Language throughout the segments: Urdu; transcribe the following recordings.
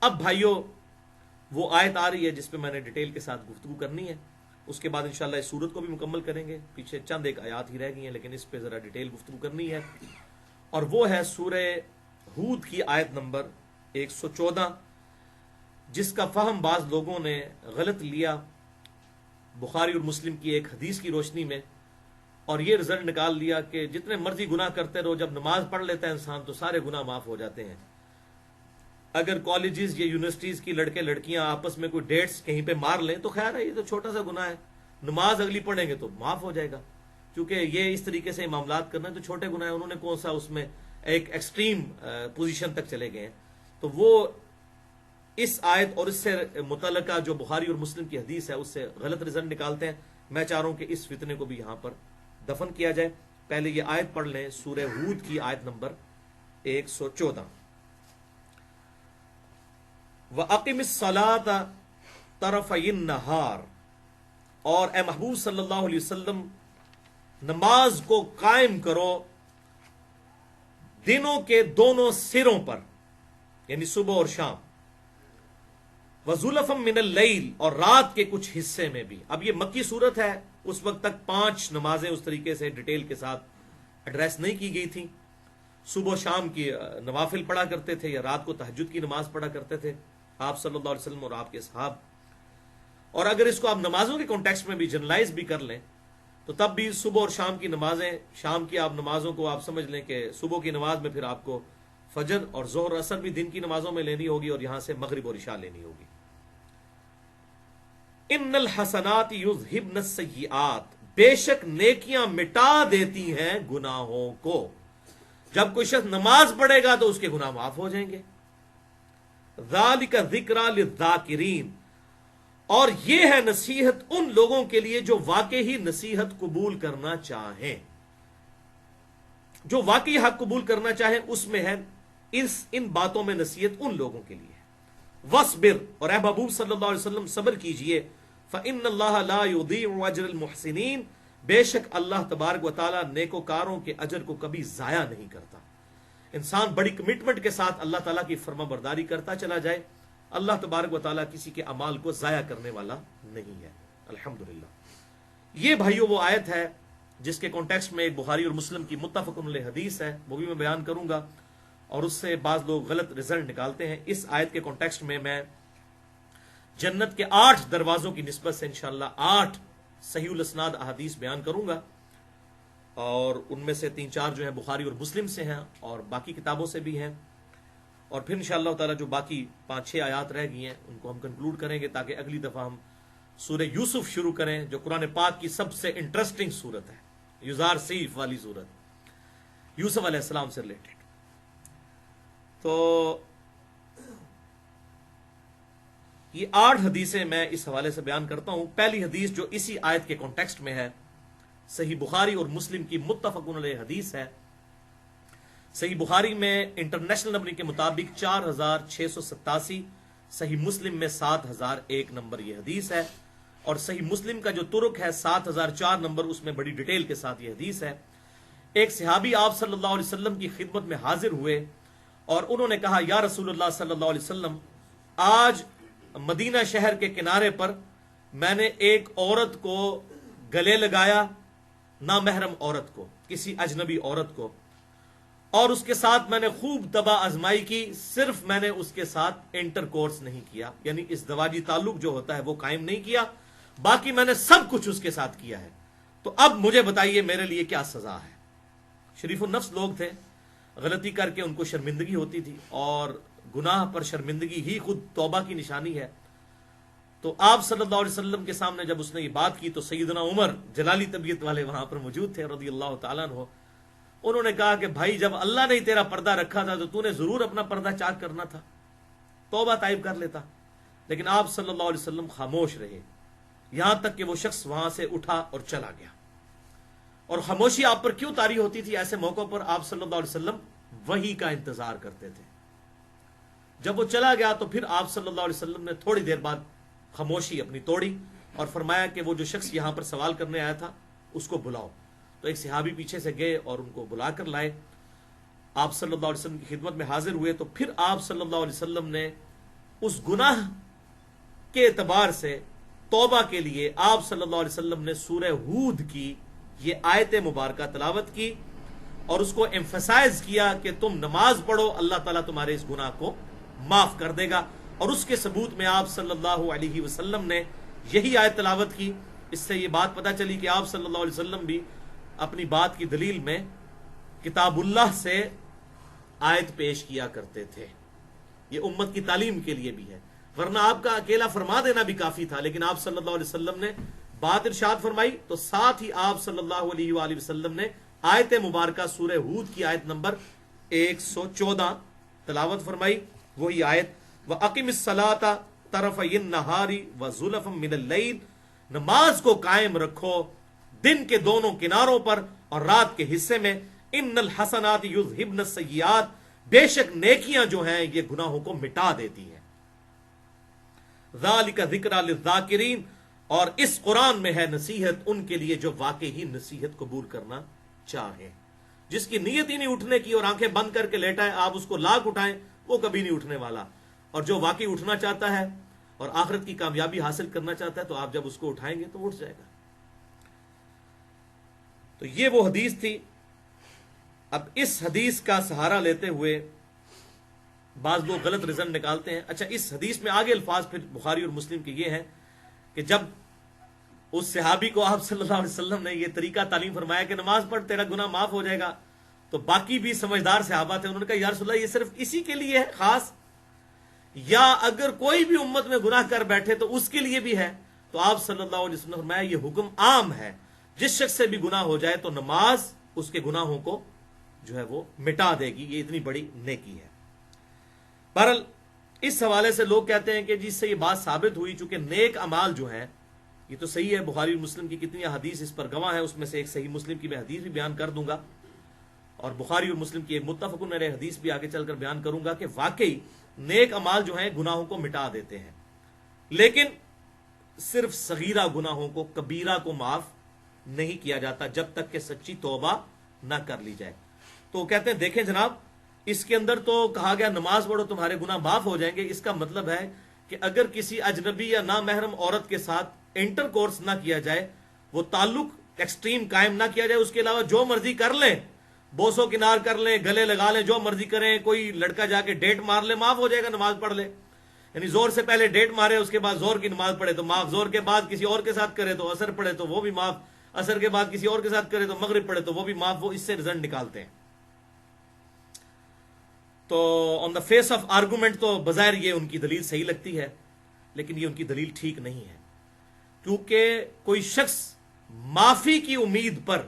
اب بھائیوں وہ آیت آ رہی ہے جس پہ میں نے ڈیٹیل کے ساتھ گفتگو کرنی ہے، اس کے بعد انشاءاللہ اس سورت کو بھی مکمل کریں گے، پیچھے چند ایک آیات ہی رہ گئی ہیں لیکن اس پہ ذرا ڈیٹیل گفتگو کرنی ہے، اور وہ ہے سورہ ہود کی آیت نمبر 114، جس کا فہم بعض لوگوں نے غلط لیا بخاری اور مسلم کی ایک حدیث کی روشنی میں، اور یہ رزلٹ نکال لیا کہ جتنے مرضی گناہ کرتے رہو، جب نماز پڑھ لیتا ہے انسان تو سارے گناہ معاف ہو جاتے ہیں۔ اگر کالجز یا یونیورسٹیز کی لڑکے لڑکیاں آپس میں کوئی ڈیٹس کہیں پہ مار لیں تو خیر ہے، یہ تو چھوٹا سا گناہ ہے، نماز اگلی پڑھیں گے تو معاف ہو جائے گا، کیونکہ یہ اس طریقے سے معاملات کرنا ہے تو چھوٹے گناہ ہیں، انہوں نے کون سا اس میں ایک ایکسٹریم پوزیشن تک چلے گئے ہیں۔ تو وہ اس آیت اور اس سے متعلقہ جو بخاری اور مسلم کی حدیث ہے اس سے غلط رزلٹ نکالتے ہیں۔ میں چاہ رہا ہوں کہ اس فتنے کو بھی یہاں پر دفن کیا جائے۔ پہلے یہ آیت پڑھ لیں، سورہ ہود کی آیت نمبر 114، وَأَقِمِ الصَّلَاةَ طَرَفَيِ النَّهَارِ، اور اے محبوب صلی اللہ علیہ وسلم نماز کو قائم کرو دنوں کے دونوں سروں پر، یعنی صبح اور شام، وَزُلَفًا مِّنَ اللَّيْلِ، اور رات کے کچھ حصے میں بھی۔ اب یہ مکی صورت ہے، اس وقت تک 5 نمازیں اس طریقے سے ڈیٹیل کے ساتھ ایڈریس نہیں کی گئی تھیں۔ صبح و شام کی نوافل پڑھا کرتے تھے یا رات کو تہجد کی نماز پڑھا کرتے تھے آپ صلی اللہ علیہ وسلم اور آپ کے اصحاب۔ اور اگر اس کو آپ نمازوں کے کانٹیکسٹ میں بھی جنرلائز بھی کر لیں تو تب بھی صبح اور شام کی نمازیں، شام کی آپ نمازوں کو آپ سمجھ لیں کہ صبح کی نماز میں پھر آپ کو فجر اور ظہر اور عصر بھی دن کی نمازوں میں لینی ہوگی، اور یہاں سے مغرب اور عشاء لینی ہوگی۔ ان الحسنات یذہبن السیئات، بے شک نیکیاں مٹا دیتی ہیں گناہوں کو۔ جب کوئی شخص نماز پڑھے گا تو اس کے گناہ معاف ہو جائیں گے۔ ذالک ذکریٰ للذاکرین، اور یہ ہے نصیحت ان لوگوں کے لیے جو واقعی نصیحت قبول کرنا چاہیں، جو واقعی حق قبول کرنا چاہیں، اس میں ہے ان باتوں میں نصیحت ان لوگوں کے لیے۔ وَاصْبِرْ، اور اے محبوب صلی اللہ علیہ وسلم صبر کیجئے، فَإِنَّ اللَّهَ لَا يُضِيعُ أَجْرَ الْمُحْسِنِينَ، بے شک اللہ تبارک و تعالیٰ نیکوکاروں کے اجر کو کبھی ضائع نہیں کرتا۔ انسان بڑی کمٹمنٹ کے ساتھ اللہ تعالیٰ کی فرما برداری کرتا چلا جائے، اللہ تبارک و تعالیٰ کسی کے اعمال کو ضائع کرنے والا نہیں ہے، الحمدللہ۔ یہ بھائیو وہ آیت ہے جس کے کانٹیکسٹ میں ایک بخاری اور مسلم کی متفق علیہ حدیث ہے، وہ بھی میں بیان کروں گا، اور اس سے بعض لوگ غلط رزلٹ نکالتے ہیں۔ اس آیت کے کانٹیکسٹ میں جنت کے 8 دروازوں کی نسبت سے انشاءاللہ 8 صحیح الاسناد احادیث بیان کروں گا، اور ان میں سے 3-4 جو ہیں بخاری اور مسلم سے ہیں اور باقی کتابوں سے بھی ہیں، اور پھر انشاءاللہ تعالی جو باقی 5-6 آیات رہ گئی ہیں ان کو ہم کنکلوڈ کریں گے، تاکہ اگلی دفعہ ہم سورہ یوسف شروع کریں، جو قرآن پاک کی سب سے انٹرسٹنگ صورت ہے، یزار سیف والی صورت، یوسف علیہ السلام سے ریلیٹڈ۔ تو یہ 8 حدیثیں میں اس حوالے سے بیان کرتا ہوں۔ پہلی حدیث جو اسی آیت کے کانٹیکسٹ میں ہے، صحیح بخاری اور مسلم کی متفق علیہ حدیث ہے۔ صحیح بخاری میں انٹرنیشنل نمبر کے مطابق 4687، صحیح مسلم میں 7001 نمبر یہ حدیث ہے، اور صحیح مسلم کا جو طرق ہے 7004 نمبر، اس میں بڑی ڈیٹیل کے ساتھ یہ حدیث ہے۔ ایک صحابی آپ صلی اللہ علیہ وسلم کی خدمت میں حاضر ہوئے اور انہوں نے کہا، یا رسول اللہ صلی اللہ علیہ وسلم، آج مدینہ شہر کے کنارے پر میں نے ایک عورت کو گلے لگایا، نامحرم عورت کو، کسی اجنبی عورت کو، اور اس کے ساتھ میں نے خوب طبع آزمائی کی، صرف میں نے اس کے ساتھ انٹر کورس نہیں کیا، یعنی اس زواجی تعلق جو ہوتا ہے وہ قائم نہیں کیا، باقی میں نے سب کچھ اس کے ساتھ کیا ہے، تو اب مجھے بتائیے میرے لیے کیا سزا ہے۔ شریف النفس لوگ تھے، غلطی کر کے ان کو شرمندگی ہوتی تھی، اور گناہ پر شرمندگی ہی خود توبہ کی نشانی ہے۔ تو آپ صلی اللہ علیہ وسلم کے سامنے جب اس نے یہ بات کی تو سیدنا عمر جلالی طبیعت والے وہاں پر موجود تھے رضی اللہ تعالیٰ عنہ، انہوں نے کہا کہ بھائی جب اللہ نے تیرا پردہ رکھا تھا تو نے ضرور اپنا پردہ چاک کرنا تھا، توبہ طائب کر لیتا، لیکن آپ صلی اللہ علیہ وسلم خاموش رہے، یہاں تک کہ وہ شخص وہاں سے اٹھا اور چلا گیا۔ اور خاموشی آپ پر کیوں طاری ہوتی تھی؟ ایسے موقعوں پر آپ صلی اللہ علیہ وسلم وحی کا انتظار کرتے تھے۔ جب وہ چلا گیا تو پھر آپ صلی اللہ علیہ وسلم نے تھوڑی دیر بعد خاموشی اپنی توڑی اور فرمایا کہ وہ جو شخص یہاں پر سوال کرنے آیا تھا اس کو بلاؤ۔ تو ایک صحابی پیچھے سے گئے اور ان کو بلا کر لائے، آپ صلی اللہ علیہ وسلم کی خدمت میں حاضر ہوئے، تو پھر آپ صلی اللہ علیہ وسلم نے اس گناہ کے اعتبار سے توبہ کے لیے آپ صلی اللہ علیہ وسلم نے سورہ ہود کی یہ آیت مبارکہ تلاوت کی اور اس کو ایمفسائز کیا کہ تم نماز پڑھو، اللہ تعالیٰ تمہارے اس گناہ کو معاف کر دے گا. اور اس کے ثبوت میں آپ صلی اللہ علیہ وسلم نے یہی آیت تلاوت کی. اس سے یہ بات پتہ چلی کہ آپ صلی اللہ علیہ وسلم بھی اپنی بات کی دلیل میں کتاب اللہ سے آیت پیش کیا کرتے تھے. یہ امت کی تعلیم کے لیے بھی ہے، ورنہ آپ کا اکیلا فرما دینا بھی کافی تھا، لیکن آپ صلی اللہ علیہ وسلم نے بات ارشاد فرمائی تو ساتھ ہی آپ صلی اللہ علیہ وآلہ وسلم نے آیت مبارکہ سورہ ہود کی آیت نمبر 114 تلاوت فرمائی. وہی آیت وَأَقِمِ الصَّلَاةَ طَرَفَيِ النَّهَارِ وَزُلَفًا مِنَ اللَّيْلِ، نماز کو قائم رکھو دن کے دونوں کناروں پر اور رات کے حصے میں. ان الحسنات یذہبن السیئات، بے شک نیکیاں جو ہیں یہ گناہوں کو مٹا دیتی ہیں. ذالک ذکری للذاکرین، اور اس قرآن میں ہے نصیحت ان کے لیے جو واقعی نصیحت قبول کرنا چاہیں. جس کی نیت ہی نہیں اٹھنے کی اور آنکھیں بند کر کے لیٹا ہے، آپ اس کو لاکھ اٹھائیں وہ کبھی نہیں اٹھنے والا. اور جو واقعی اٹھنا چاہتا ہے اور آخرت کی کامیابی حاصل کرنا چاہتا ہے تو آپ جب اس کو اٹھائیں گے تو اٹھ جائے گا. تو یہ وہ حدیث تھی. اب اس حدیث کا سہارا لیتے ہوئے بعض لوگ غلط رزلٹ نکالتے ہیں. اچھا، اس حدیث میں آگے الفاظ پھر بخاری اور مسلم کے یہ ہیں کہ جب اس صحابی کو آپ صلی اللہ علیہ وسلم نے یہ طریقہ تعلیم فرمایا کہ نماز پڑھ تیرا گناہ معاف ہو جائے گا، تو باقی بھی سمجھدار صحابہ تھے، انہوں نے کہا یا رسول اللہ یہ صرف اسی کے لیے ہے خاص، یا اگر کوئی بھی امت میں گناہ کر بیٹھے تو اس کے لیے بھی ہے؟ تو آپ صلی اللہ علیہ وسلم نے فرمایا یہ حکم عام ہے، جس شخص سے بھی گناہ ہو جائے تو نماز اس کے گناہوں کو جو ہے وہ مٹا دے گی. یہ اتنی بڑی نیکی ہے. بہرحال اس حوالے سے لوگ کہتے ہیں کہ جس سے یہ بات ثابت ہوئی، چونکہ نیک اعمال جو ہیں یہ تو صحیح ہے، بخاری اور مسلم کی کتنی حدیث اس پر گواہ ہے، اس میں سے ایک صحیح مسلم کی میں حدیث بھی بیان کر دوں گا اور بخاری اور مسلم کی ایک متفق علیہ حدیث بھی آگے چل کر بیان کروں گا کہ واقعی نیک اعمال جو ہیں گناہوں کو مٹا دیتے ہیں، لیکن صرف صغیرہ گناہوں کو، کبیرہ کو معاف نہیں کیا جاتا جب تک کہ سچی توبہ نہ کر لی جائے. تو کہتے ہیں دیکھیں جناب، اس کے اندر تو کہا گیا نماز پڑھو تمہارے گناہ معاف ہو جائیں گے، اس کا مطلب ہے کہ اگر کسی اجنبی یا نامحرم عورت کے ساتھ انٹر کورس نہ کیا جائے، وہ تعلق ایکسٹریم قائم نہ کیا جائے، اس کے علاوہ جو مرضی کر لیں، بوسو کنار کر لیں، گلے لگا لیں، جو مرضی کریں، کوئی لڑکا جا کے ڈیٹ مار لے، معاف ہو جائے گا، نماز پڑھ لے. یعنی زور سے پہلے ڈیٹ مارے، اس کے بعد زور کی نماز پڑھے تو معاف، زور کے بعد کسی اور کے ساتھ کرے تو اثر پڑھے تو وہ بھی معاف، اثر کے بعد کسی اور کے ساتھ کرے تو مغرب پڑھے تو وہ بھی معاف. وہ اس سے رزلٹ نکالتے ہیں. تو آن دا فیس آف آرگومنٹ تو بظاہر یہ ان کی دلیل صحیح لگتی ہے، لیکن یہ ان کی دلیل ٹھیک نہیں ہے، کیونکہ کوئی شخص معافی کی امید پر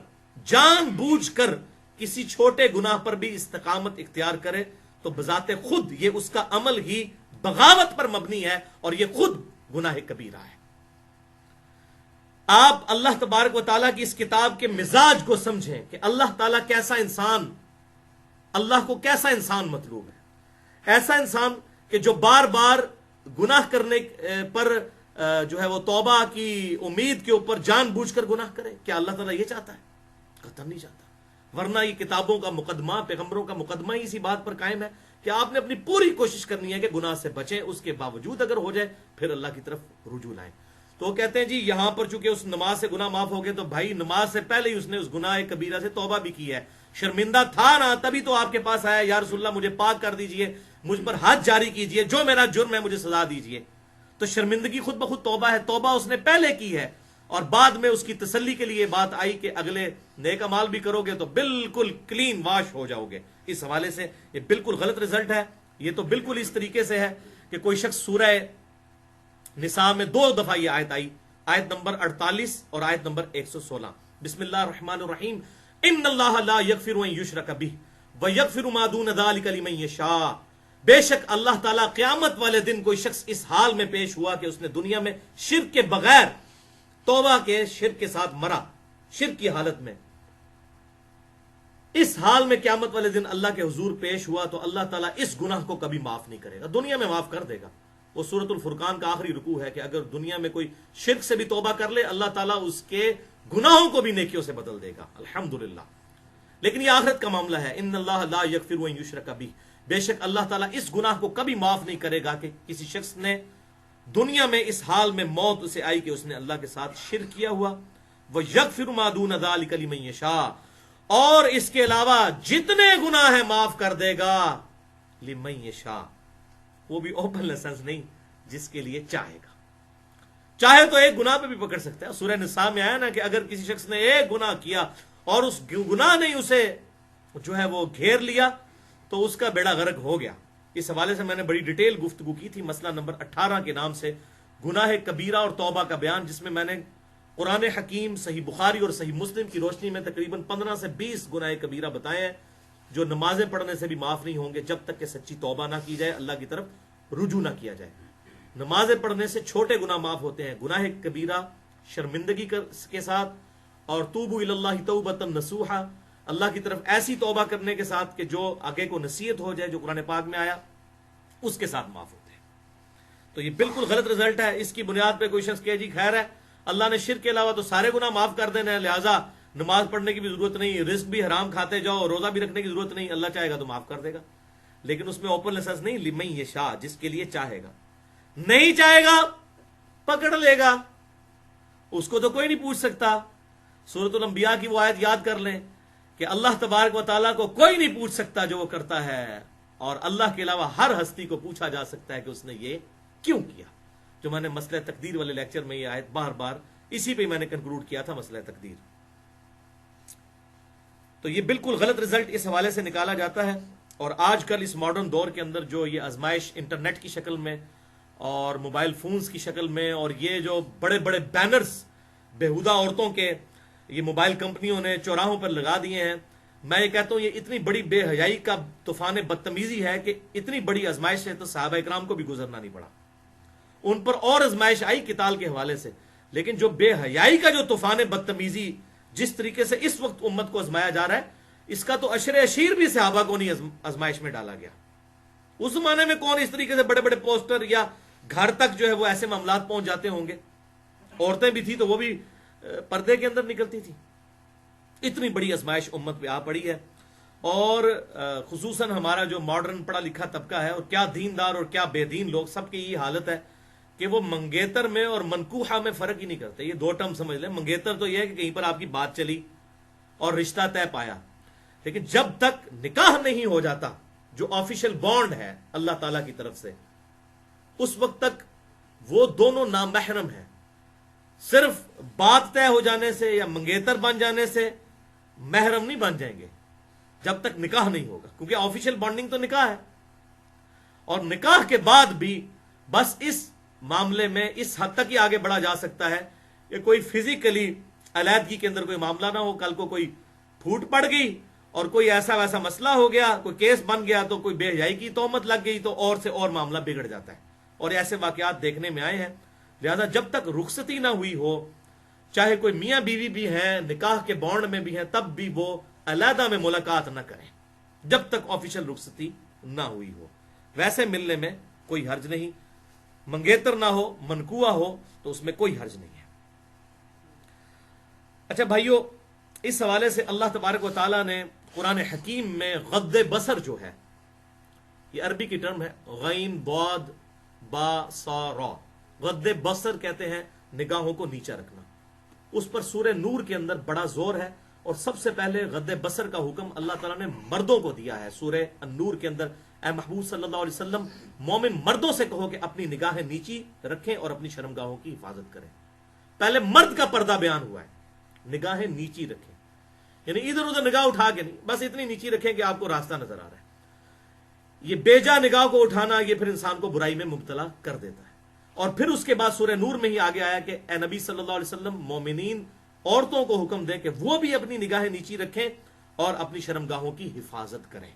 جان بوجھ کر کسی چھوٹے گناہ پر بھی استقامت اختیار کرے تو بذات خود یہ اس کا عمل ہی بغاوت پر مبنی ہے اور یہ خود گناہ کبیرہ ہے. آپ اللہ تبارک و تعالیٰ کی اس کتاب کے مزاج کو سمجھیں کہ اللہ تعالیٰ کیسا انسان، اللہ کو کیسا انسان مطلوب ہے. ایسا انسان کہ جو بار بار گناہ کرنے پر جو ہے وہ توبہ کی امید کے اوپر جان بوجھ کر گناہ کرے. کیا اللہ تعالیٰ یہ چاہتا ہے؟ قطعاً نہیں چاہتا. ورنہ یہ کتابوں کا مقدمہ، پیغمبروں کا مقدمہ ہی اسی بات پر قائم ہے کہ آپ نے اپنی پوری کوشش کرنی ہے کہ گناہ سے بچیں، اس کے باوجود اگر ہو جائے پھر اللہ کی طرف رجوع لائیں. تو وہ کہتے ہیں جی یہاں پر چونکہ اس نماز سے گناہ معاف ہو گئے تو بھائی نماز سے پہلے ہی اس نے اس گناہ کبیرہ سے توبہ بھی کی ہے، شرمندہ تھا نا، تبھی تو آپ کے پاس آیا یا رسول اللہ مجھے پاک کر دیجئے، مجھ پر حد جاری کیجئے، جو میرا جرم ہے مجھے سزا دیجئے. تو شرمندگی خود بخود توبہ ہے، توبہ اس نے پہلے کی ہے اور بعد میں اس کی تسلی کے لیے بات آئی کہ اگلے نیک اعمال بھی کرو گے تو بالکل کلین واش ہو جاؤ گے. اس حوالے سے یہ بالکل غلط رزلٹ ہے. یہ تو بالکل اس طریقے سے ہے کہ کوئی شخص سورہ نساء میں 2 دفعہ یہ آیت آئی، آیت نمبر 48 اور آیت نمبر 116. بسم اللہ الرحمن الرحیم. ان اللہ لا یغفر ان یشرک بہ ویغفر ما دون ذلک لمن یشاء. بے شک اللہ تعالیٰ قیامت والے دن کوئی شخص اس حال میں پیش ہوا کہ اس نے دنیا میں شرک کے بغیر توبہ کے شرک کے ساتھ مرا، شرک کی حالت میں، اس حال میں قیامت والے دن اللہ کے حضور پیش ہوا تو اللہ تعالیٰ اس گناہ کو کبھی معاف نہیں کرے گا. دنیا میں معاف کر دے گا. وہ سورۃ الفرقان کا آخری رکوع ہے کہ اگر دنیا میں کوئی شرک سے بھی توبہ کر لے اللہ تعالیٰ اس کے گناہوں کو بھی نیکیوں سے بدل دے گا. الحمدللہ. لیکن یہ آخرت کا معاملہ ہے. ان اللہ لا یغفر ان یشرک بہ. بے شک اللہ تعالیٰ اس گناہ کو کبھی معاف نہیں کرے گا کہ کسی شخص نے دنیا میں اس حال میں موت اسے آئی کہ اس نے اللہ کے ساتھ شرک کیا ہوا. وَيَغْفِرُ مَا دُونَ ذَلِكَ لِمَن يَشَاءُ، اور اس کے علاوہ جتنے گناہ ہیں معاف کر دے گا. لِمَن يَشَاءُ، وہ بھی اوپن لائسنس نہیں، جس کے لیے چاہے گا. چاہے تو ایک گناہ پہ بھی پکڑ سکتا ہے. سورہ نساء میں آیا نا کہ اگر کسی شخص نے ایک گناہ کیا اور اس گناہ نے اسے جو ہے وہ گھیر لیا تو اس کا بیڑا غرق ہو گیا. اس حوالے سے میں نے بڑی ڈیٹیل گفتگو کی تھی مسئلہ نمبر 18 کے نام سے گناہ کبیرہ اور توبہ کا بیان، جس میں نے قرآن حکیم، صحیح بخاری اور صحیح مسلم کی روشنی میں تقریباً 15 سے 20 گناہ کبیرہ بتائے ہیں جو نمازیں پڑھنے سے بھی معاف نہیں ہوں گے جب تک کہ سچی توبہ نہ کی جائے، اللہ کی طرف رجوع نہ کیا جائے. نمازیں پڑھنے سے چھوٹے گناہ معاف ہوتے ہیں، گناہ کبیرہ شرمندگی کے ساتھ، اور توبوا الی اللہ توبۃ نصوحا، اللہ کی طرف ایسی توبہ کرنے کے ساتھ کہ جو آگے کو نصیحت ہو جائے، جو قرآن پاک میں آیا اس کے ساتھ معاف ہوتے ہیں. تو یہ بالکل غلط رزلٹ ہے. اس کی بنیاد پہ کوئی شخص کہے جی خیر ہے اللہ نے شرک کے علاوہ تو سارے گناہ معاف کر دینا ہے، لہٰذا نماز پڑھنے کی بھی ضرورت نہیں، رزق بھی حرام کھاتے جاؤ، روزہ بھی رکھنے کی ضرورت نہیں، اللہ چاہے گا تو معاف کر دے گا. لیکن اس میں اوپن لائسنس نہیں، لمن یشاء، جس کے لیے چاہے گا. نہیں چاہے گا پکڑ لے گا، اس کو تو کوئی نہیں پوچھ سکتا. سورۃ الانبیاء کی وہ آیت یاد کر لیں کہ اللہ تبارک و تعالیٰ کو کوئی نہیں پوچھ سکتا جو وہ کرتا ہے، اور اللہ کے علاوہ ہر ہستی کو پوچھا جا سکتا ہے کہ اس نے یہ کیوں کیا. جو میں نے مسئلہ تقدیر والے لیکچر میں یہ آیت بار بار اسی پہ میں نے کنکلوڈ کیا تھا، مسئلہ تقدیر. تو یہ بالکل غلط رزلٹ اس حوالے سے نکالا جاتا ہے. اور آج کل اس ماڈرن دور کے اندر جو یہ آزمائش انٹرنیٹ کی شکل میں اور موبائل فونز کی شکل میں، اور یہ جو بڑے بڑے بینرز بےہودہ عورتوں کے یہ موبائل کمپنیوں نے چوراہوں پر لگا دیے ہیں، میں یہ کہتا ہوں یہ اتنی بڑی بے حیائی کا طوفان بدتمیزی ہے کہ اتنی بڑی آزمائش ہے تو صحابہ اکرام کو بھی گزرنا نہیں پڑا. ان پر اور آزمائش آئی قتال کے حوالے سے، لیکن جو بے حیائی کا جو طوفان بدتمیزی جس طریقے سے اس وقت امت کو آزمایا جا رہا ہے، اس کا تو عشر اشیر بھی صحابہ کو نہیں آزمائش میں ڈالا گیا. اس زمانے میں کون اس طریقے سے بڑے بڑے پوسٹر یا گھر تک جو ہے وہ ایسے معاملات پہنچ جاتے ہوں گے. عورتیں بھی تھی تو وہ بھی پردے کے اندر نکلتی تھی. اتنی بڑی آزمائش امت پہ آ پڑی ہے. اور خصوصاً ہمارا جو ماڈرن پڑھا لکھا طبقہ ہے، اور کیا دیندار اور کیا بے دین لوگ، سب کی یہ حالت ہے کہ وہ منگیتر میں اور منکوحہ میں فرق ہی نہیں کرتے. یہ دو ٹرم سمجھ لیں. منگیتر تو یہ ہے کہ کہیں پر آپ کی بات چلی اور رشتہ طے پایا، لیکن جب تک نکاح نہیں ہو جاتا جو آفیشل بانڈ ہے اللہ تعالیٰ کی طرف سے، اس وقت تک وہ دونوں نامحرم ہیں. صرف بات طے ہو جانے سے یا منگیتر بن جانے سے محرم نہیں بن جائیں گے جب تک نکاح نہیں ہوگا، کیونکہ آفیشل بانڈنگ تو نکاح ہے. اور نکاح کے بعد بھی بس اس معاملے میں اس حد تک ہی آگے بڑھا جا سکتا ہے کہ کوئی فزیکلی علیحدگی کے اندر کوئی معاملہ نہ ہو. کل کو کوئی پھوٹ پڑ گئی اور کوئی ایسا ویسا مسئلہ ہو گیا، کوئی کیس بن گیا تو کوئی بے حیائی کی تہمت لگ گئی تو اور سے اور معاملہ بگڑ جاتا ہے. اور ایسے واقعات دیکھنے میں آئے ہیں. لہذا جب تک رخصتی نہ ہوئی ہو، چاہے کوئی میاں بیوی بھی ہیں، نکاح کے بانڈ میں بھی ہیں، تب بھی وہ علیحدہ میں ملاقات نہ کریں جب تک آفیشل رخصتی نہ ہوئی ہو. ویسے ملنے میں کوئی حرج نہیں، منگیتر نہ ہو، منکوہ ہو تو اس میں کوئی حرج نہیں ہے. اچھا بھائیو، اس حوالے سے اللہ تبارک و تعالیٰ نے قرآن حکیم میں غض بصر جو ہے، یہ عربی کی ٹرم ہے، غین ضاد با صا را، غض بصر کہتے ہیں نگاہوں کو نیچا رکھنا. اس پر سورہ نور کے اندر بڑا زور ہے، اور سب سے پہلے غض بصر کا حکم اللہ تعالیٰ نے مردوں کو دیا ہے. سورہ النور کے اندر اے محبوب صلی اللہ علیہ وسلم مومن مردوں سے کہو کہ اپنی نگاہیں نیچی رکھیں اور اپنی شرمگاہوں کی حفاظت کریں. پہلے مرد کا پردہ بیان ہوا ہے، نگاہیں نیچی رکھیں، یعنی ادھر ادھر نگاہ اٹھا کے نہیں، بس اتنی نیچی رکھیں کہ آپ کو راستہ نظر آ رہا ہے. یہ بیجا نگاہ کو اٹھانا یہ پھر انسان کو برائی میں مبتلا کر دیتا ہے. اور پھر اس کے بعد سورہ نور میں ہی آگے آیا کہ اے نبی صلی اللہ علیہ وسلم مومنین عورتوں کو حکم دیں کہ وہ بھی اپنی نگاہیں نیچی رکھیں اور اپنی شرمگاہوں کی حفاظت کریں.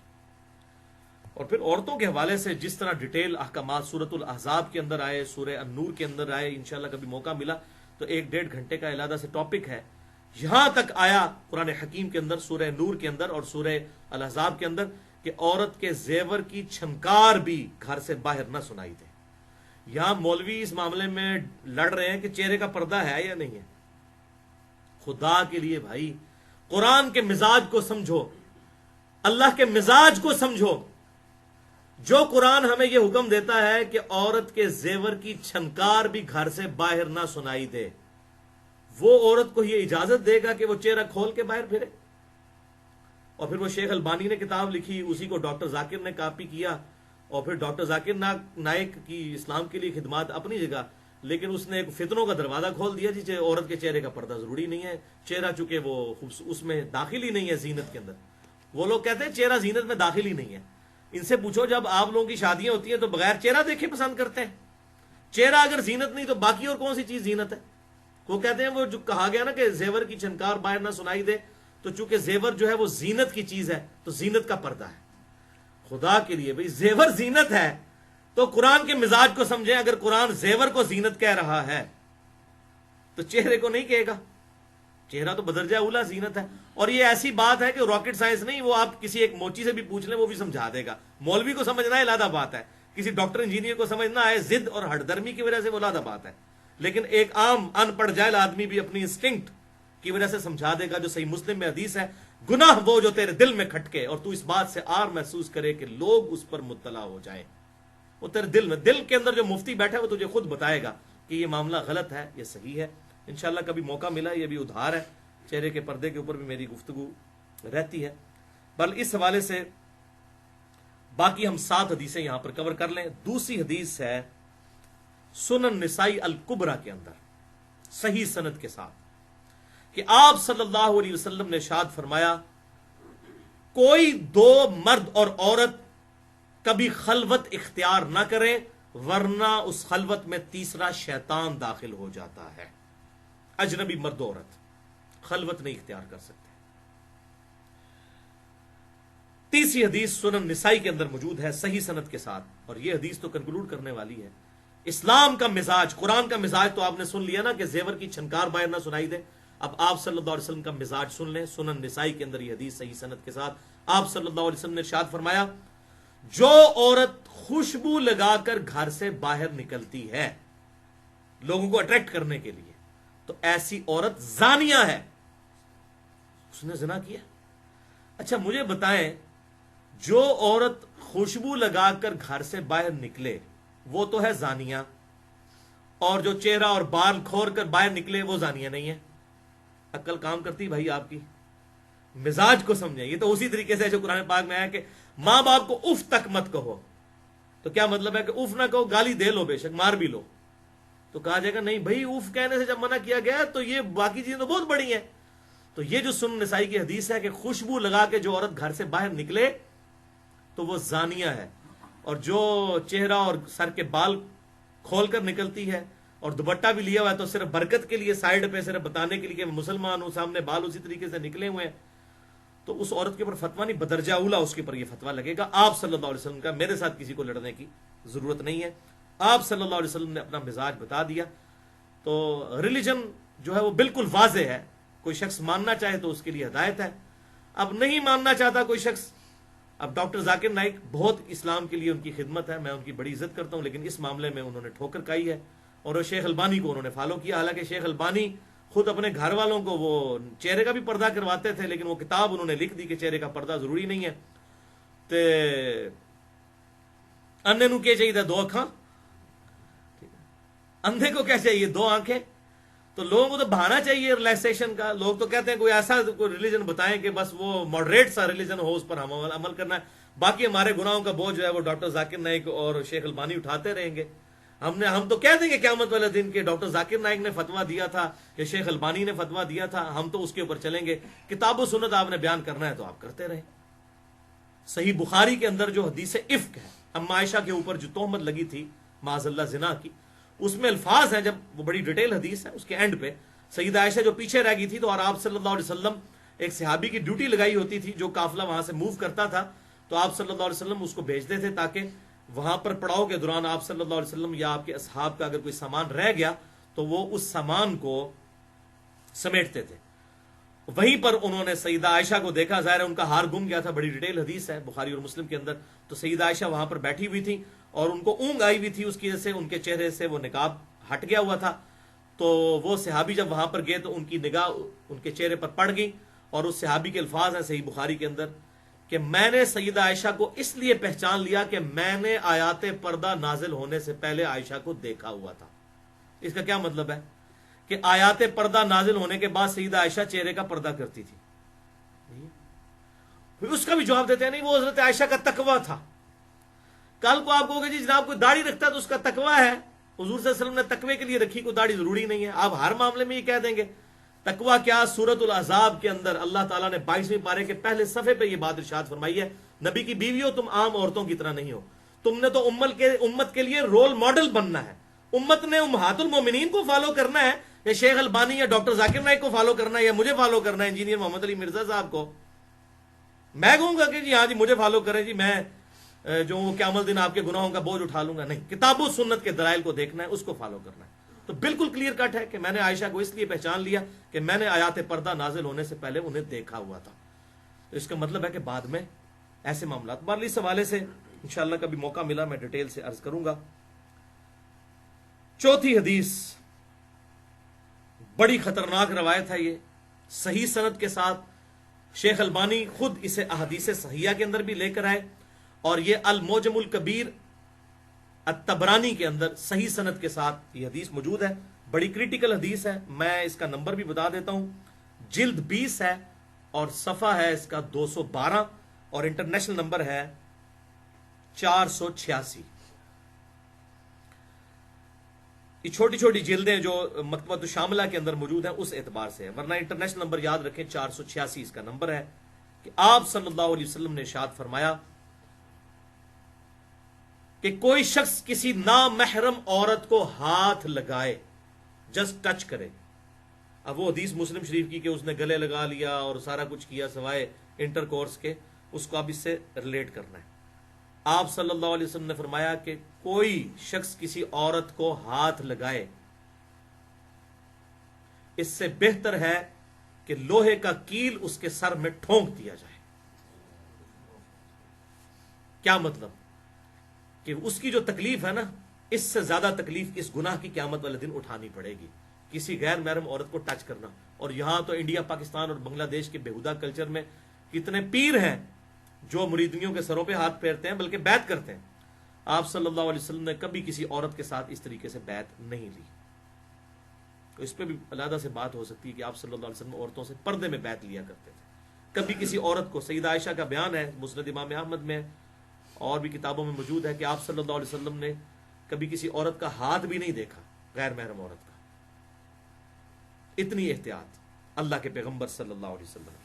اور پھر عورتوں کے حوالے سے جس طرح ڈیٹیل احکامات سورۃ الاحزاب کے اندر آئے، سورہ النور کے اندر آئے، انشاءاللہ کبھی موقع ملا تو 1-1.5 گھنٹے کا علیحدہ سے ٹاپک ہے. یہاں تک آیا قرآن حکیم کے اندر، سورہ نور کے اندر اور سورہ الاحزاب کے اندر، کہ عورت کے زیور کی چھنکار بھی گھر سے باہر نہ سنائی دے. یہاں مولوی اس معاملے میں لڑ رہے ہیں کہ چہرے کا پردہ ہے یا نہیں ہے. خدا کے لیے بھائی قرآن کے مزاج کو سمجھو، اللہ کے مزاج کو سمجھو. جو قرآن ہمیں یہ حکم دیتا ہے کہ عورت کے زیور کی چھنکار بھی گھر سے باہر نہ سنائی دے، وہ عورت کو یہ اجازت دے گا کہ وہ چہرہ کھول کے باہر پھرے؟ اور پھر وہ شیخ البانی نے کتاب لکھی، اسی کو ڈاکٹر ذاکر نے کاپی کیا، اور پھر ڈاکٹر ذاکر نائک کی اسلام کے لیے خدمات اپنی جگہ، لیکن اس نے ایک فتنوں کا دروازہ کھول دیا جی عورت کے چہرے کا پردہ ضروری نہیں ہے، چہرہ چونکہ وہ اس میں داخل ہی نہیں ہے زینت کے اندر۔ وہ لوگ کہتے ہیں چہرہ زینت میں داخل ہی نہیں ہے۔ ان سے پوچھو جب آپ لوگوں کی شادیاں ہوتی ہیں تو بغیر چہرہ دیکھے پسند کرتے ہیں؟ چہرہ اگر زینت نہیں تو باقی اور کون سی چیز زینت ہے؟ وہ کہتے ہیں وہ جو کہا گیا نا کہ زیور کی چھنکار باہر نہ سنائی دے، تو چونکہ زیور جو ہے وہ زینت کی چیز ہے تو زینت کا پردہ ہے۔ خدا کے لیے بھئی زیور زینت ہے تو قرآن کے مزاج کو سمجھیں۔ اگر قرآن زیور کو زینت کہہ رہا ہے تو چہرے کو نہیں کہے گا؟ چہرہ تو بدرجہ اولا زینت ہے۔ اور یہ ایسی بات ہے کہ راکٹ سائنس نہیں، وہ آپ کسی ایک موچی سے بھی پوچھ لیں وہ بھی سمجھا دے گا۔ مولوی کو سمجھنا ہے علیحدہ بات ہے، کسی ڈاکٹر انجینئر کو سمجھنا ہے ضد اور ہٹ درمی کی وجہ سے وہ علیحدہ بات ہے، لیکن ایک عام ان پڑھ جاہل آدمی بھی اپنی انسٹنکٹ کی وجہ سے سمجھا دے گا۔ جو صحیح مسلم میں حدیث ہے، گناہ وہ جو تیرے دل میں کھٹکے اور تو اس بات سے آر محسوس کرے کہ لوگ اس پر مطلع ہو جائیں، وہ تیرے دل میں، دل کے اندر جو مفتی بیٹھا ہے وہ تجھے خود بتائے گا کہ یہ معاملہ غلط ہے، یہ صحیح ہے۔ انشاءاللہ کبھی موقع ملا، یہ بھی ادھار ہے، چہرے کے پردے کے اوپر بھی میری گفتگو رہتی ہے۔ بل اس حوالے سے باقی ہم 7 حدیثیں یہاں پر کور کر لیں۔ دوسری حدیث ہے سنن نسائی الکبریٰ کے اندر صحیح سند کے ساتھ کہ آپ صلی اللہ علیہ وسلم نے ارشاد فرمایا، کوئی 2 مرد اور عورت کبھی خلوت اختیار نہ کریں ورنہ اس خلوت میں تیسرا شیطان داخل ہو جاتا ہے۔ اجنبی مرد و عورت خلوت نہیں اختیار کر سکتے۔ تیسری حدیث سنن نسائی کے اندر موجود ہے صحیح سند کے ساتھ، اور یہ حدیث تو کنکلوڈ کرنے والی ہے۔ اسلام کا مزاج، قرآن کا مزاج تو آپ نے سن لیا نا کہ زیور کی چھنکار باہر نہ سنائی دے۔ اب آپ صلی اللہ علیہ وسلم کا مزاج سن لیں۔ سنن نسائی کے اندر یہ حدیث صحیح سند کے ساتھ آپ صلی اللہ علیہ وسلم نے ارشاد فرمایا، جو عورت خوشبو لگا کر گھر سے باہر نکلتی ہے لوگوں کو اٹریکٹ کرنے کے لیے، تو ایسی عورت زانیہ ہے، اس نے زنا کیا۔ اچھا مجھے بتائیں، جو عورت خوشبو لگا کر گھر سے باہر نکلے وہ تو ہے زانیہ، اور جو چہرہ اور بال کھول کر باہر نکلے وہ زانیہ نہیں ہے؟ عقل کام کرتی بھائی آپ کی، مزاج کو سمجھیں۔ یہ تو اسی طریقے سے جو قرآن پاک میں ہے کہ ماں باپ کو اف تک مت کہو، تو کیا مطلب ہے کہ اف نہ کہو، گالی دے لو، بے شک مار بھی لو، تو کہا جائے گا نہیں بھائی اف کہنے سے جب منع کیا گیا تو یہ باقی چیزیں تو بہت بڑی ہیں۔ تو یہ جو سنن نسائی کی حدیث ہے کہ خوشبو لگا کے جو عورت گھر سے باہر نکلے تو وہ زانیہ ہے، اور جو چہرہ اور سر کے بال کھول کر نکلتی ہے اور دوپٹہ بھی لیا ہوا ہے تو صرف برکت کے لیے، سائیڈ پہ صرف بتانے کے لیے کہ میں مسلمان ہوں، سامنے بال اسی طریقے سے نکلے ہوئے ہیں، تو اس عورت کے اوپر فتویٰ نہیں، بدرجہ اولا اس کے اوپر یہ فتویٰ لگے گا۔ آپ صلی اللہ علیہ وسلم کا میرے ساتھ کسی کو لڑنے کی ضرورت نہیں ہے، آپ صلی اللہ علیہ وسلم نے اپنا مزاج بتا دیا۔ تو ریلیجن جو ہے وہ بالکل واضح ہے، کوئی شخص ماننا چاہے تو اس کے لیے ہدایت ہے، اب نہیں ماننا چاہتا کوئی شخص۔ اب ڈاکٹر ذاکر نائک بہت اسلام کے لیے ان کی خدمت ہے، میں ان کی بڑی عزت کرتا ہوں، لیکن اس معاملے میں انہوں نے ٹھوکر کھائی ہے، اور وہ شیخ البانی کو انہوں نے فالو کیا۔ حالانکہ شیخ البانی خود اپنے گھر والوں کو وہ چہرے کا بھی پردہ کرواتے تھے، لیکن وہ کتاب انہوں نے لکھ دی کہ چہرے کا پردہ ضروری نہیں ہے، تے اندھے نو کیا چاہیے 2 اکھاں، اندھے کو کیا چاہیے 2 آنکھیں۔ تو لوگوں کو تو بہانا چاہیے ریلیکسیشن کا۔ لوگ تو کہتے ہیں کوئی ایسا کوئی ریلیجن بتائیں کہ بس وہ ماڈریٹ سا ریلیجن ہو، اس پر ہم عمل کرنا ہے، باقی ہمارے گناہوں کا بوجھ جو ہے وہ ڈاکٹر ذاکر نائک اور شیخ البانی اٹھاتے رہیں گے۔ ہم تو کہہ دیں گے قیامت والے دن کے ڈاکٹر ذاکر نائک نے فتویٰ دیا تھا یا شیخ البانی نے فتویٰ دیا تھا، ہم تو اس کے اوپر چلیں گے۔ کتاب و سنت آپ نے بیان کرنا ہے تو آپ کرتے رہیں۔ صحیح بخاری کے اندر جو حدیث افک ہے، اما عائشہ کے اوپر جو تہمت لگی تھی معاذ اللہ زنا کی، اس میں الفاظ ہیں، جب وہ بڑی ڈیٹیل حدیث ہے، اس کے اینڈ پہ سیدہ عائشہ جو پیچھے رہ گئی تھی تو اور آپ صلی اللہ علیہ وسلم ایک صحابی کی ڈیوٹی لگائی ہوتی تھی جو قافلہ وہاں سے موو کرتا تھا، تو آپ صلی اللہ علیہ وسلم اس کو بھیجتے تھے تاکہ وہاں پر پڑاؤ کے دوران آپ صلی اللہ علیہ وسلم یا آپ کے اصحاب کا اگر کوئی سامان رہ گیا تو وہ اس سامان کو سمیٹتے تھے۔ وہیں پر انہوں نے سیدہ عائشہ کو دیکھا، ظاہر ہے ان کا ہار گم گیا تھا، بڑی ڈیٹیل حدیث ہے بخاری اور مسلم کے اندر، تو سیدہ عائشہ وہاں پر بیٹھی ہوئی تھی اور ان کو اونگ آئی ہوئی تھی، اس کی وجہ سے ان کے چہرے سے وہ نقاب ہٹ گیا ہوا تھا۔ تو وہ صحابی جب وہاں پر گئے تو ان کی نگاہ ان کے چہرے پر پڑ گئی، اور اس صحابی کے الفاظ ہیں صحیح بخاری کے اندر کہ میں نے سیدہ عائشہ کو اس لیے پہچان لیا کہ میں نے آیات پردہ نازل ہونے سے پہلے عائشہ کو دیکھا ہوا تھا. اس کا کیا مطلب ہے؟ کہ آیات پردہ نازل ہونے کے بعد سیدہ عائشہ چہرے کا پردہ کرتی تھی. پھر اس کا بھی جواب دیتے ہیں نہیں وہ حضرت عائشہ کا تقوی تھا. کل کو آپ کہو گے جی جناب کوئی داڑھی رکھتا ہے تو اس کا تقوی ہے. حضور صلی اللہ علیہ وسلم نے تقوی کے لیے رکھی, کوئی داڑھی ضروری نہیں ہے. آپ ہر معاملے میں یہ کہہ دیں گے. تقوی کیا؟ سورۃ الاحزاب کے اندر اللہ تعالیٰ نے 22ویں پارے کے پہلے صفحے پہ یہ بات ارشاد فرمائی ہے, نبی کی بیوی ہو تم عام عورتوں کی طرح نہیں ہو, تم نے تو امت کے لیے رول ماڈل بننا ہے. امت نے امہات المومنین کو فالو کرنا ہے, یا شیخ البانی یا ڈاکٹر ذاکر نائک کو فالو کرنا ہے, یا مجھے فالو کرنا ہے انجینئر محمد علی مرزا صاحب کو. میں کہوں گا کہ جی ہاں جی مجھے فالو کریں جی, میں جو قیامت دن آپ کے گناہوں کا بوجھ اٹھا لوں گا. نہیں, کتاب و سنت کے دلائل کو دیکھنا ہے, اس کو فالو کرنا ہے. تو بالکل کلیئر کٹ ہے کہ میں نے عائشہ کو اس لیے پہچان لیا کہ میں نے آیات پردہ نازل ہونے سے پہلے انہیں دیکھا ہوا تھا. تو اس کا مطلب ہے کہ بعد میں ایسے معاملات. بہرحال اس حوالے سے انشاءاللہ کبھی موقع ملا میں ڈیٹیل سے عرض کروں گا. چوتھی حدیث بڑی خطرناک روایت ہے, یہ صحیح سند کے ساتھ. شیخ البانی خود اسے احادیث صحیحہ کے اندر بھی لے کر آئے, اور یہ المعجم الکبیر الطبرانی کے اندر صحیح سند کے ساتھ یہ حدیث موجود ہے. بڑی کریٹیکل حدیث ہے. میں اس کا نمبر بھی بتا دیتا ہوں. جلد 20 ہے اور صفحہ ہے اس کا 212, اور انٹرنیشنل نمبر ہے 486. یہ چھوٹی چھوٹی جلدیں جو مکتبۃ الشاملہ کے اندر موجود ہیں اس اعتبار سے ہے, ورنہ انٹرنیشنل نمبر یاد رکھیں 486 اس کا نمبر ہے. کہ آپ صلی اللہ علیہ وسلم نے ارشاد فرمایا کہ کوئی شخص کسی نامحرم عورت کو ہاتھ لگائے, جسٹ ٹچ کرے. اب وہ حدیث مسلم شریف کی کہ اس نے گلے لگا لیا اور سارا کچھ کیا سوائے انٹر کورس کے, اس کو اب اس سے ریلیٹ کرنا ہے. آپ صلی اللہ علیہ وسلم نے فرمایا کہ کوئی شخص کسی عورت کو ہاتھ لگائے, اس سے بہتر ہے کہ لوہے کا کیل اس کے سر میں ٹھونک دیا جائے. کیا مطلب؟ کہ اس کی جو تکلیف ہے نا, اس سے زیادہ تکلیف اس گناہ کی قیامت والے دن اٹھانی پڑے گی, کسی غیر محرم عورت کو ٹچ کرنا. اور یہاں تو انڈیا, پاکستان اور بنگلہ دیش کے بےہودہ کلچر میں کتنے پیر ہیں جو مریدنیوں کے سروں پہ ہاتھ پھیرتے ہیں, بلکہ بیعت کرتے ہیں. آپ صلی اللہ علیہ وسلم نے کبھی کسی عورت کے ساتھ اس طریقے سے بیعت نہیں لی. تو اس پہ بھی علیحدہ سے بات ہو سکتی ہے کہ آپ صلی اللہ علیہ وسلم عورتوں سے پردے میں بیعت لیا کرتے تھے. کبھی کسی عورت کو, سیدہ عائشہ کا بیان ہے مسند امام احمد میں اور بھی کتابوں میں موجود ہے کہ آپ صلی اللہ علیہ وسلم نے کبھی کسی عورت کا ہاتھ بھی نہیں دیکھا, غیر محرم عورت کا. اتنی احتیاط اللہ کے پیغمبر صلی اللہ علیہ وسلم کی.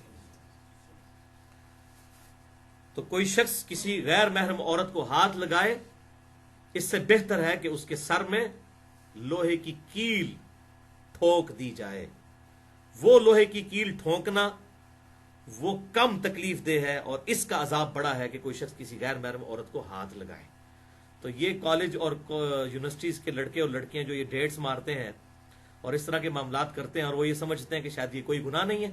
تو کوئی شخص کسی غیر محرم عورت کو ہاتھ لگائے, اس سے بہتر ہے کہ اس کے سر میں لوہے کی کیل ٹھونک دی جائے. وہ لوہے کی کیل ٹھونکنا وہ کم تکلیف دہ ہے, اور اس کا عذاب بڑا ہے کہ کوئی شخص کسی غیر محرم عورت کو ہاتھ لگائے. تو یہ کالج اور یونیورسٹیز کے لڑکے اور لڑکیاں جو یہ ڈیٹس مارتے ہیں اور اس طرح کے معاملات کرتے ہیں, اور وہ یہ سمجھتے ہیں کہ شاید یہ کوئی گناہ نہیں ہے.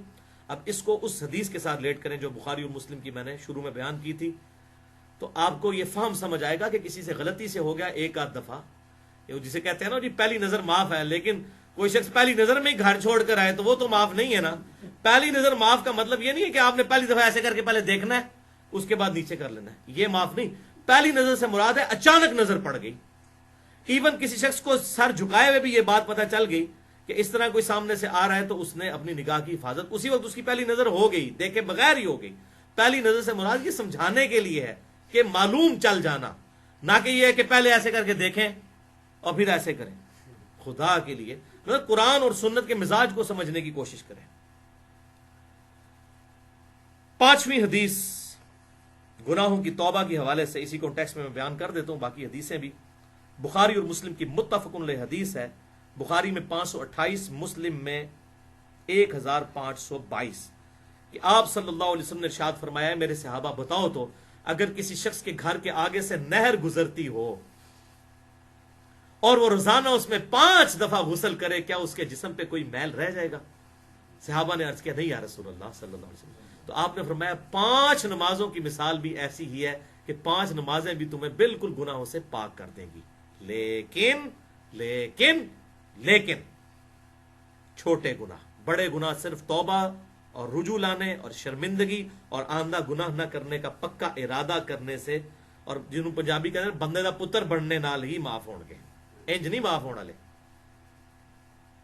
اب اس کو اس حدیث کے ساتھ لیٹ کریں جو بخاری اور مسلم کی میں نے شروع میں بیان کی تھی, تو آپ کو یہ فہم سمجھ آئے گا کہ کسی سے غلطی سے ہو گیا ایک آدھ دفعہ, جسے کہتے ہیں نا جی پہلی نظر معاف ہے, لیکن کوئی شخص پہلی نظر میں ہی گھر چھوڑ کر آئے تو وہ تو معاف نہیں ہے نا. پہلی نظر معاف کا مطلب یہ نہیں ہے کہ آپ نے پہلی دفعہ ایسے کر کے پہلے دیکھنا ہے اس کے بعد نیچے کر لینا ہے, یہ معاف نہیں. پہلی نظر سے مراد ہے اچانک نظر پڑ گئی. ایون کسی شخص کو سر جھکائے ہوئے بھی یہ بات پتہ چل گئی کہ اس طرح کوئی سامنے سے آ رہا ہے, تو اس نے اپنی نگاہ کی حفاظت اسی وقت, اس کی پہلی نظر ہو گئی, دیکھے بغیر ہی ہو گئی. پہلی نظر سے مراد یہ سمجھانے کے لیے ہے کہ معلوم چل جانا, نہ کہ یہ ہے کہ پہلے ایسے کر کے دیکھیں اور پھر ایسے کریں. خدا کے لیے مطلب قرآن اور سنت کے مزاج کو سمجھنے کی کوشش کریں. پانچویں حدیث گناہوں کی توبہ کے حوالے سے اسی کانٹیکسٹ میں بیان کر دیتا ہوں, باقی حدیثیں بھی بخاری اور مسلم کی متفق علیہ حدیث ہے. بخاری میں 528, مسلم میں 1522, کہ آپ صلی اللہ علیہ وسلم نے ارشاد فرمایا ہے, میرے صحابہ بتاؤ تو اگر کسی شخص کے گھر کے آگے سے نہر گزرتی ہو اور وہ روزانہ اس میں 5 دفعہ غسل کرے, کیا اس کے جسم پہ کوئی میل رہ جائے گا؟ صحابہ نے عرض کیا نہیں یا رسول اللہ صلی اللہ علیہ وسلم. تو آپ نے فرمایا 5 نمازوں کی مثال بھی ایسی ہی ہے کہ 5 نمازیں بھی تمہیں بالکل گناہوں سے پاک کر دیں گی, لیکن لیکن لیکن چھوٹے گناہ, بڑے گناہ صرف توبہ اور رجوع لانے اور شرمندگی اور آندہ گناہ نہ کرنے کا پکا ارادہ کرنے سے، اور جنہوں پنجابی کہتے ہیں بندے دا پتر بننے نال ہی معاف ہون گے، انج نہیں معاف ہونے والے،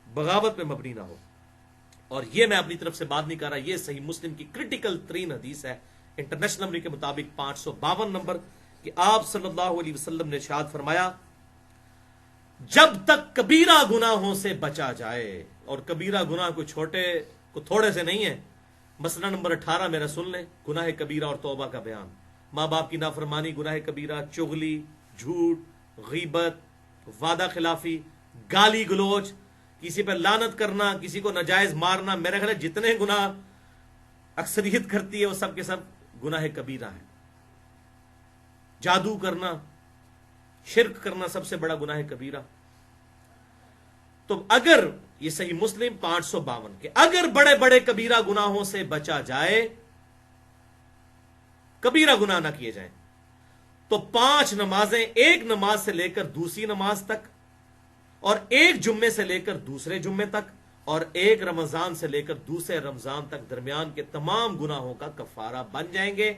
بغاوت پہ مبنی نہ ہو۔ اور یہ میں اپنی طرف سے بات نہیں کر رہا، یہ صحیح مسلم کی کرٹیکل ترین حدیث ہے، انٹرنیشنل نمبر کے مطابق 552 نمبر، کہ آپ صلی اللہ علیہ وسلم نے ارشاد فرمایا جب تک کبیرہ گناہوں سے بچا جائے، اور کبیرہ گناہ کوئی چھوٹے کو تھوڑے سے نہیں ہے، مسئلہ نمبر 18 میرا سن لیں، گناہ کبیرہ اور توبہ کا بیان، ماں باپ کی نافرمانی گناہ کبیرہ، چغلی، جھوٹ، غیبت، وعدہ خلافی، گالی گلوچ، کسی پہ لعنت کرنا، کسی کو ناجائز مارنا، میرے خیال ہے جتنے گناہ اکثریت کرتی ہے وہ سب کے سب گناہ کبیرہ ہیں۔ جادو کرنا، شرک کرنا سب سے بڑا گناہ کبیرہ۔ تو اگر یہ صحیح مسلم 552 کہ اگر بڑے بڑے کبیرہ گناہوں سے بچا جائے، کبیرہ گناہ نہ کیے جائیں، تو 5 نمازیں، ایک نماز سے لے کر دوسری نماز تک، اور ایک جمعے سے لے کر دوسرے جمعے تک، اور ایک رمضان سے لے کر دوسرے رمضان تک درمیان کے تمام گناہوں کا کفارہ بن جائیں گے،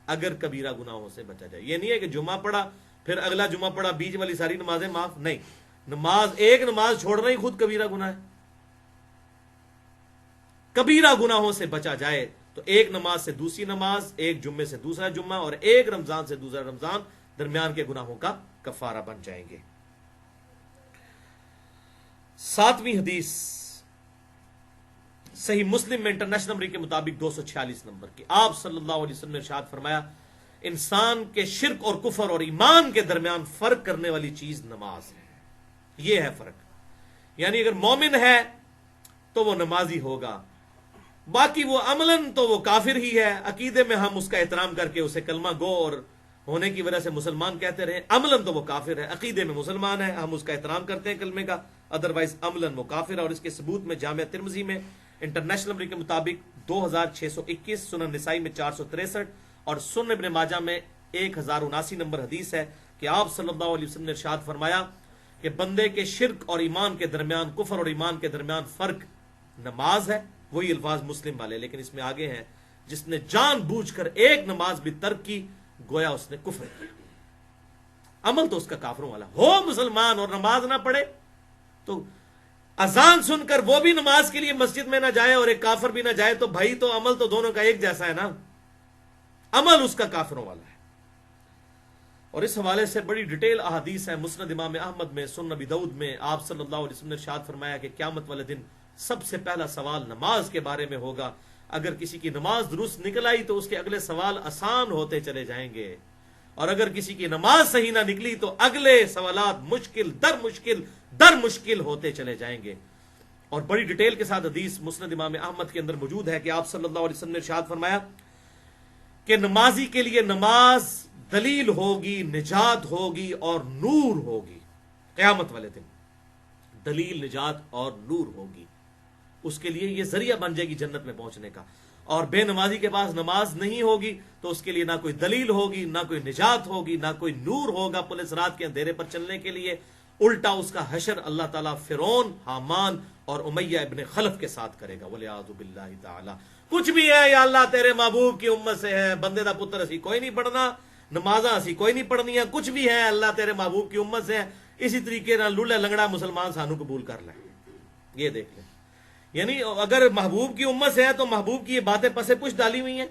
اگر کبیرہ گناہوں سے بچا جائے۔ یہ نہیں ہے کہ جمعہ پڑھا پھر اگلا جمعہ پڑھا بیچ والی ساری نمازیں معاف، نہیں، ایک نماز چھوڑنا ہی خود کبیرہ گناہ ہے۔ کبیرہ گناہوں سے بچا جائے تو ایک نماز سے دوسری نماز، ایک جمعے سے دوسرا جمعہ، اور ایک رمضان سے دوسرا رمضان، درمیان کے گناہوں کا کفارہ بن جائیں گے۔ 7ویں حدیث صحیح مسلم میں انٹرنیشنل نمبر کے مطابق 246 نمبر کی، آپ صلی اللہ علیہ وسلم نے ارشاد فرمایا انسان کے شرک اور کفر اور ایمان کے درمیان فرق کرنے والی چیز نماز ہے۔ یہ ہے فرق، یعنی اگر مومن ہے تو وہ نمازی ہوگا، باقی وہ عملاً تو وہ کافر ہی ہے، عقیدے میں ہم اس کا احترام کر کے اسے کلمہ گو اور ہونے کی وجہ سے مسلمان کہتے رہے، عملاً تو وہ کافر ہے، عقیدے میں مسلمان ہے، ہم اس کا احترام کرتے ہیں کلمے کا، ادروائز عملاً وہ کافر ہے۔ اور اس کے ثبوت میں جامعہ ترمذی میں انٹرنیشنل نمبر کے مطابق 2621، سنن نسائی میں 463 اور سنن ابن ماجہ میں 1079 نمبر حدیث ہے کہ آپ صلی اللہ علیہ وسلم نے ارشاد فرمایا کہ بندے کے شرک اور ایمان کے درمیان، کفر اور ایمان کے درمیان فرق نماز ہے، وہی الفاظ مسلم والے، لیکن اس میں آگے ہیں جس نے جان بوجھ کر ایک نماز بھی ترک کی گویا اس نے کفر کیا، عمل تو اس کا کافروں والا، ہو مسلمان اور نماز نہ پڑھے تو اذان سن کر وہ بھی نماز کے لیے مسجد میں نہ جائے اور ایک کافر بھی نہ جائے، تو بھائی تو عمل تو دونوں کا ایک جیسا ہے نا، عمل اس کا کافروں والا ہے۔ اور اس حوالے سے بڑی ڈیٹیل احادیث ہے مسند امام احمد میں، سنن ابی داؤد میں، آپ صلی اللہ علیہ وسلم نے ارشاد فرمایا کہ قیامت والے دن سب سے پہلا سوال نماز کے بارے میں ہوگا، اگر کسی کی نماز درست نکل آئی تو اس کے اگلے سوال آسان ہوتے چلے جائیں گے، اور اگر کسی کی نماز صحیح نہ نکلی تو اگلے سوالات مشکل در مشکل ہوتے چلے جائیں گے۔ اور بڑی ڈیٹیل کے ساتھ حدیث مسند امام احمد کے اندر موجود ہے کہ آپ صلی اللہ علیہ وسلم نے ارشاد فرمایا کہ نمازی کے لیے نماز دلیل ہوگی، نجات ہوگی اور نور ہوگی، قیامت والے دن دلیل، نجات اور نور ہوگی، اس کے لیے یہ ذریعہ بن جائے گی جنت میں پہنچنے کا۔ اور بے نمازی کے پاس نماز نہیں ہوگی تو اس کے لیے نہ کوئی دلیل ہوگی، نہ کوئی نجات ہوگی، نہ کوئی نور ہوگا پولیس رات کے اندھیرے پر چلنے کے لیے، الٹا اس کا حشر اللہ تعالیٰ فرعون، حامان اور امیہ ابن خلف کے ساتھ کرے گا، وَلِعَاذُ بِاللَّهِ تعالیٰ۔ کچھ بھی ہے یا اللہ تیرے محبوب کی امت سے ہے، بندے دا پتر اسی کوئی نہیں پڑھنا، نمازاں اسی کوئی نہیں پڑھنی ہے، کچھ بھی ہے اللہ تیرے محبوب کی امت سے ہے، اسی طریقے نہ لولے لنگڑا مسلمان سانو قبول کر لیں۔ یہ دیکھ لیں، یعنی اگر محبوب کی امت سے ہے تو محبوب کی یہ باتیں پسے پش ڈالی ہوئی ہیں،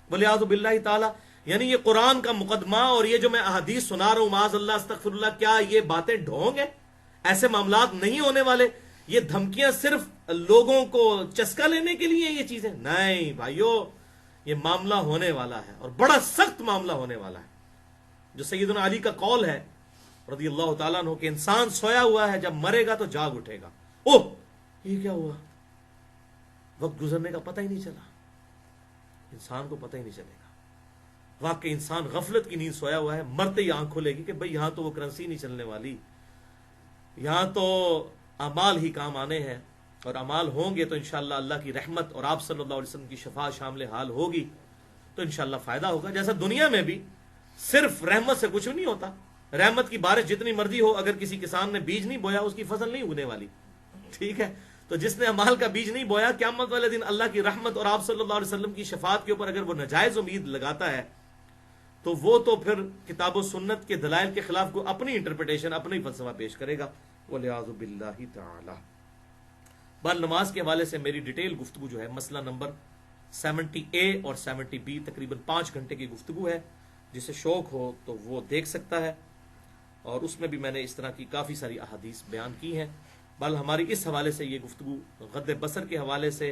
وَلِعَاذُ بِاللَّهِ تعالیٰ۔ یعنی یہ قرآن کا مقدمہ اور یہ جو میں احادیث سنا رہا ہوں، معاذ اللہ استغفر اللہ، کیا یہ باتیں ڈھونگ ہیں؟ ایسے معاملات نہیں ہونے والے، یہ دھمکیاں صرف لوگوں کو چسکا لینے کے لیے یہ چیزیں نہیں بھائیو، یہ معاملہ ہونے والا ہے اور بڑا سخت معاملہ ہونے والا ہے، جو سیدنا علی کا قول ہے رضی اللہ تعالیٰ عنہ کہ انسان سویا ہوا ہے، جب مرے گا تو جاگ اٹھے گا۔ اوہ یہ کیا ہوا؟ وقت گزرنے کا پتہ ہی نہیں چلا، انسان کو پتہ ہی نہیں چلے گا۔ واقعی انسان غفلت کی نیند سویا ہوا ہے، مرتے ہی آنکھ کھلے گی کہ بھئی یہاں تو وہ کرنسی نہیں چلنے والی، یہاں تو اعمال ہی کام آنے ہیں، اور اعمال ہوں گے تو انشاءاللہ اللہ کی رحمت اور آپ صلی اللہ علیہ وسلم کی شفاعت شامل حال ہوگی تو انشاءاللہ فائدہ ہوگا۔ جیسا دنیا میں بھی صرف رحمت سے کچھ نہیں ہوتا، رحمت کی بارش جتنی مرضی ہو، اگر کسی کسان نے بیج نہیں بویا اس کی فصل نہیں اگنے والی، ٹھیک ہے؟ تو جس نے اعمال کا بیج نہیں بویا، قیامت والے دن اللہ کی رحمت اور آپ صلی اللہ علیہ وسلم کی شفاعت کے اوپر اگر وہ ناجائز امید لگاتا ہے تو وہ تو پھر کتاب و سنت کے دلائل کے خلاف کو اپنی انٹرپریٹیشن، اپنی فلسفہ پیش کرے گا، والعیاذ باللہ تعالی۔ بر نماز کے حوالے سے میری ڈیٹیل گفتگو جو ہے مسئلہ نمبر 70A اور 70B تقریباً 5 گھنٹے کی گفتگو ہے، جسے شوق ہو تو وہ دیکھ سکتا ہے، اور اس میں بھی میں نے اس طرح کی کافی ساری احادیث بیان کی ہیں۔ بل ہماری اس حوالے سے یہ گفتگو غض بصر کے حوالے سے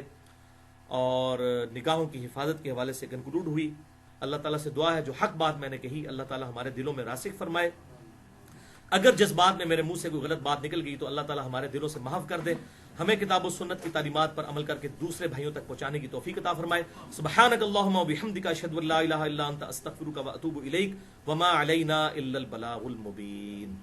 اور نگاہوں کی حفاظت کے حوالے سے کنکلوڈ ہوئی۔ اللہ تعالیٰ سے دعا ہے جو حق بات میں نے کہی اللہ تعالیٰ ہمارے دلوں میں راسخ فرمائے، اگر جذبات میں میرے منہ سے کوئی غلط بات نکل گئی تو اللہ تعالیٰ ہمارے دلوں سے معاف کر دے، ہمیں کتاب و سنت کی تعلیمات پر عمل کر کے دوسرے بھائیوں تک پہنچانے کی توفیق عطا فرمائے۔ سبحانک اللہم و بحمدک، اشہد ان لا الہ الا انت، استغفرک و اتوب الیک، وما علینا الا البلاغ المبین۔